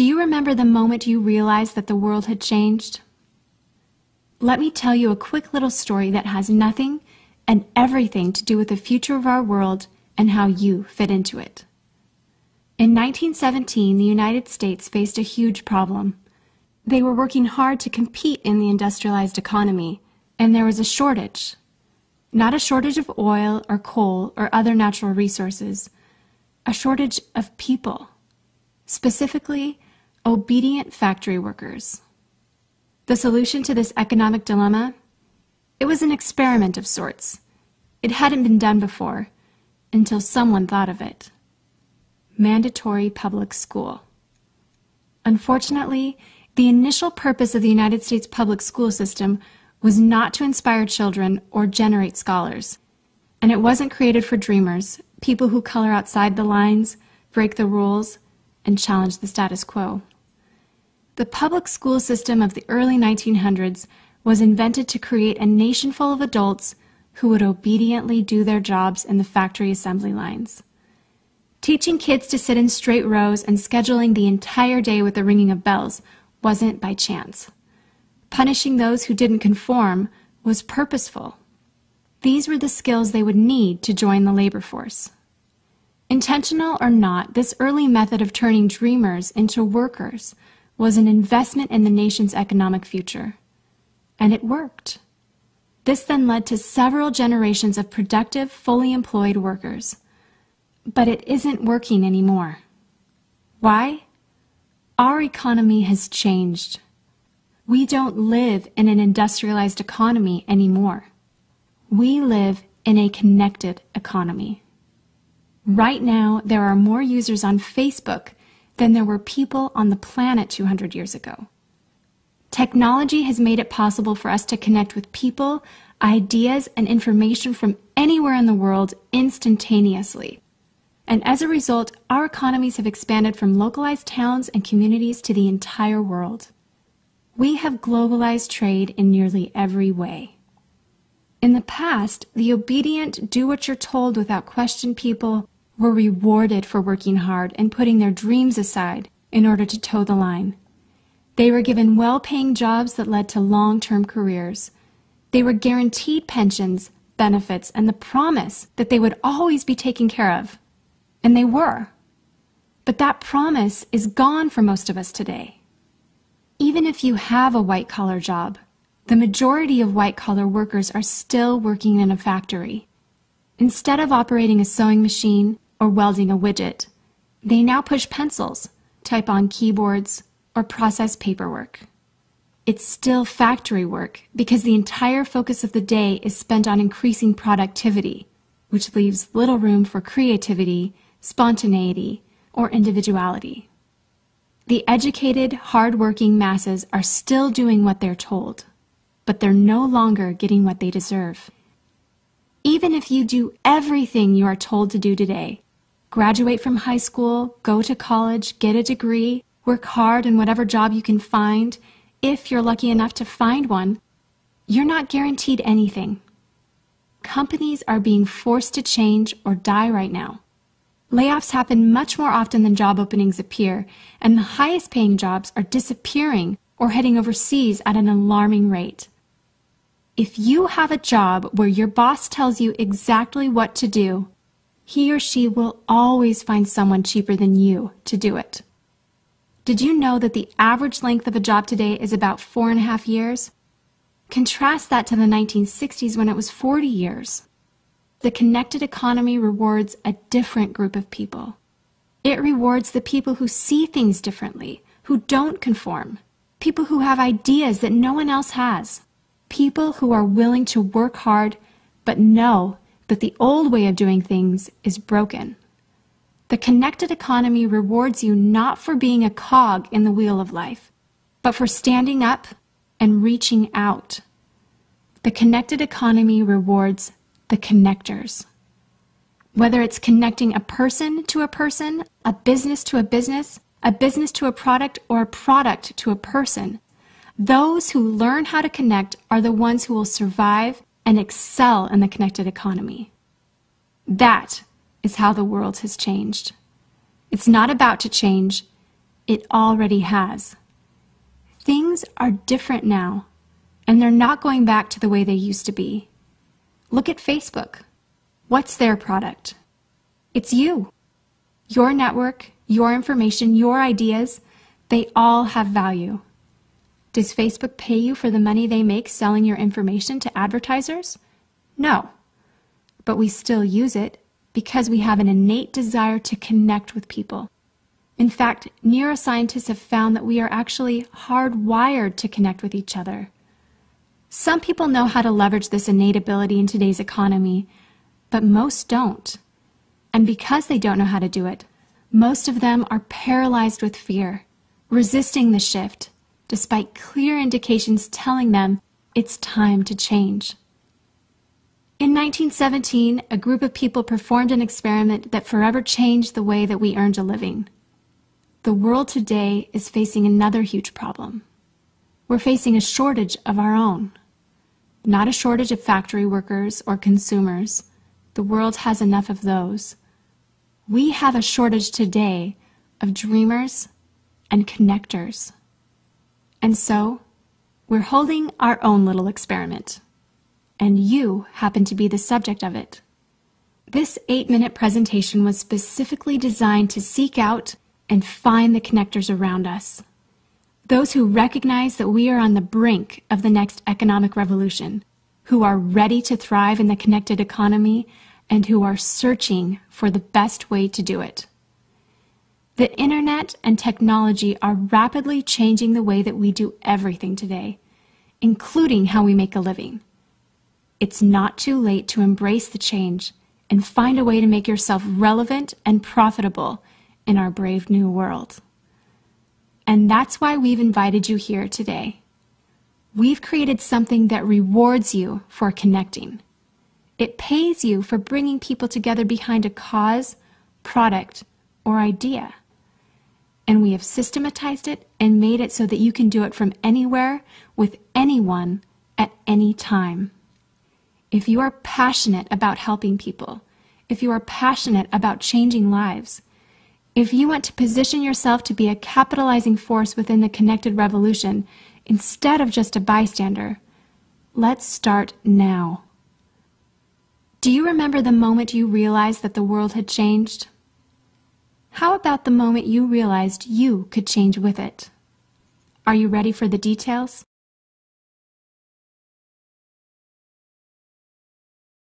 Do you remember the moment you realized that the world had changed? Let me tell you a quick little story that has nothing and everything to do with the future of our world and how you fit into it. In 1917, the United States faced a huge problem. They were working hard to compete in the industrialized economy, and there was a shortage. Not a shortage of oil or coal or other natural resources, a shortage of people, specifically obedient factory workers. The solution to this economic dilemma? It was an experiment of sorts. It hadn't been done before, until someone thought of it. Mandatory public school. Unfortunately, the initial purpose of the United States public school system was not to inspire children or generate scholars. And it wasn't created for dreamers, people who color outside the lines, break the rules, and challenge the status quo. The public school system of the early 1900s was invented to create a nation full of adults who would obediently do their jobs in the factory assembly lines. Teaching kids to sit in straight rows and scheduling the entire day with the ringing of bells wasn't by chance. Punishing those who didn't conform was purposeful. These were the skills they would need to join the labor force. Intentional or not, this early method of turning dreamers into workers was an investment in the nation's economic future. And it worked. This then led to several generations of productive, fully employed workers. But it isn't working anymore. Why? Our economy has changed. We don't live in an industrialized economy anymore. We live in a connected economy. Right now, there are more users on Facebook than there were people on the planet 200 years ago. Technology has made it possible for us to connect with people, ideas, and information from anywhere in the world instantaneously. And as a result, our economies have expanded from localized towns and communities to the entire world. We have globalized trade in nearly every way. In the past, the obedient, do-what-you're-told without question people were rewarded for working hard and putting their dreams aside in order to toe the line. They were given well-paying jobs that led to long-term careers. They were guaranteed pensions, benefits, and the promise that they would always be taken care of. And they were. But that promise is gone for most of us today. Even if you have a white-collar job, the majority of white-collar workers are still working in a factory. Instead of operating a sewing machine or welding a widget, they now push pencils, type on keyboards, or process paperwork. It's still factory work because the entire focus of the day is spent on increasing productivity, which leaves little room for creativity, spontaneity, or individuality. The educated, hard-working masses are still doing what they're told, but they're no longer getting what they deserve. Even if you do everything you are told to do today, graduate from high school, go to college, get a degree, work hard in whatever job you can find, if you're lucky enough to find one, you're not guaranteed anything. Companies are being forced to change or die right now. Layoffs happen much more often than job openings appear, and the highest paying jobs are disappearing or heading overseas at an alarming rate. If you have a job where your boss tells you exactly what to do, he or she will always find someone cheaper than you to do it. Did you know that the average length of a job today is about 4.5 years? Contrast that to the 1960s when it was 40 years. The connected economy rewards a different group of people. It rewards the people who see things differently, who don't conform, people who have ideas that no one else has, people who are willing to work hard but know that the old way of doing things is broken. The connected economy rewards you not for being a cog in the wheel of life, but for standing up and reaching out. The connected economy rewards the connectors. Whether it's connecting a person to a person, a business to a business to a product, or a product to a person, those who learn how to connect are the ones who will survive and excel in the connected economy. That is how the world has changed. It's not about to change. It already has. Things are different now, and they're not going back to the way they used to be. Look at Facebook. What's their product? It's you. Your network, your information, your ideas, they all have value. Does Facebook pay you for the money they make selling your information to advertisers? No. But we still use it because we have an innate desire to connect with people. In fact, neuroscientists have found that we are actually hardwired to connect with each other. Some people know how to leverage this innate ability in today's economy, but most don't. And because they don't know how to do it, most of them are paralyzed with fear, resisting the shift, despite clear indications telling them it's time to change. In 1917, a group of people performed an experiment that forever changed the way that we earned a living. The world today is facing another huge problem. We're facing a shortage of our own. Not a shortage of factory workers or consumers. The world has enough of those. We have a shortage today of dreamers and connectors. And so, we're holding our own little experiment. And you happen to be the subject of it. This 8-minute presentation was specifically designed to seek out and find the connectors around us. Those who recognize that we are on the brink of the next economic revolution, who are ready to thrive in the connected economy, and who are searching for the best way to do it. The internet and technology are rapidly changing the way that we do everything today, including how we make a living. It's not too late to embrace the change and find a way to make yourself relevant and profitable in our brave new world. And that's why we've invited you here today. We've created something that rewards you for connecting. It pays you for bringing people together behind a cause, product, or idea. And we have systematized it and made it so that you can do it from anywhere, with anyone, at any time. If you are passionate about helping people, if you are passionate about changing lives, if you want to position yourself to be a capitalizing force within the connected revolution instead of just a bystander, let's start now. Do you remember the moment you realized that the world had changed? How about the moment you realized you could change with it? Are you ready for the details?